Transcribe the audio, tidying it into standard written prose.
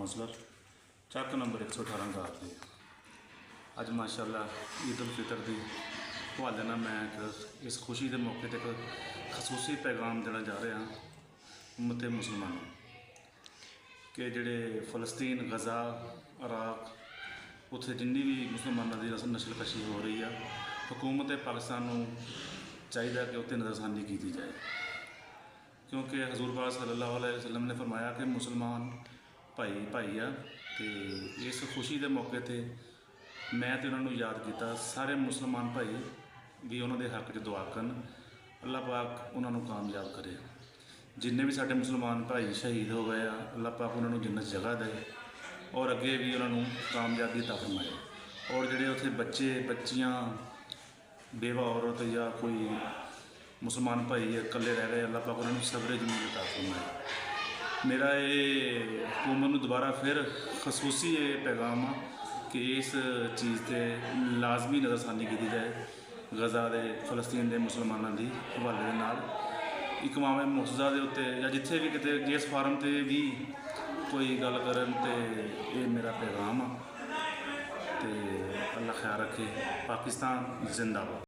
Counsellor ਚੱਕ number 118 ਕਾਰ ਦੇ। ਅੱਜ माशाअल्लाह ईद उल फितर की हवाले ਨਾਲ मैं इस खुशी के मौके पर एक खसूसी पैगाम देना जा रहा उम्मत मुसलमानों कि जोड़े फलस्तीन गज़ा इराक उत्थे जिन्नी भी मुसलमानों की नस्लकशी हो रही है हुकूमत पाकिस्तान को चाहिए कि उत्ते नज़रसानी की जाए, क्योंकि हजूर पाक सल्लल्लाहु अलैहि वसल्लम ने फरमाया कि मुसलमान भाई भाई आ। तो इस खुशी के मौके पर मैं तो उन्होंने याद किया, सारे मुसलमान भाई भी उन्होंने हक च दुआ करन, अल्लाह पाक उन्होंने कामयाब करे। जिन्ने भी साडे मुसलमान भाई शहीद हो गए अल्लाह पाक उन्होंने जन्नत जगह दे और अगे भी उन्होंने कामयाबी अता फरमाए। और जोड़े उत्थे बच्चे बच्चियाँ बेवा औरत या कोई मुसलमान भाई इकल्ले रह गए अल्लाह पाक उन्होंने सबरे जमीन अता फरमाए। मेरा ये हुकूमत में दोबारा फिर खसूसी ये पैगाम आ कि इस चीज़ से लाजमी नज़रसानी की जाए गज़ा के फलस्तीन के मुसलमानों की हवाले के नाल इकमाम मुअज़्ज़ज़ा के उत्ते या जिथे भी किते जिस फार्म से भी कोई गल करन ते ये मेरा पैगाम आ। ते अल्लाह ख्याल रखे। पाकिस्तान जिंदाबाद।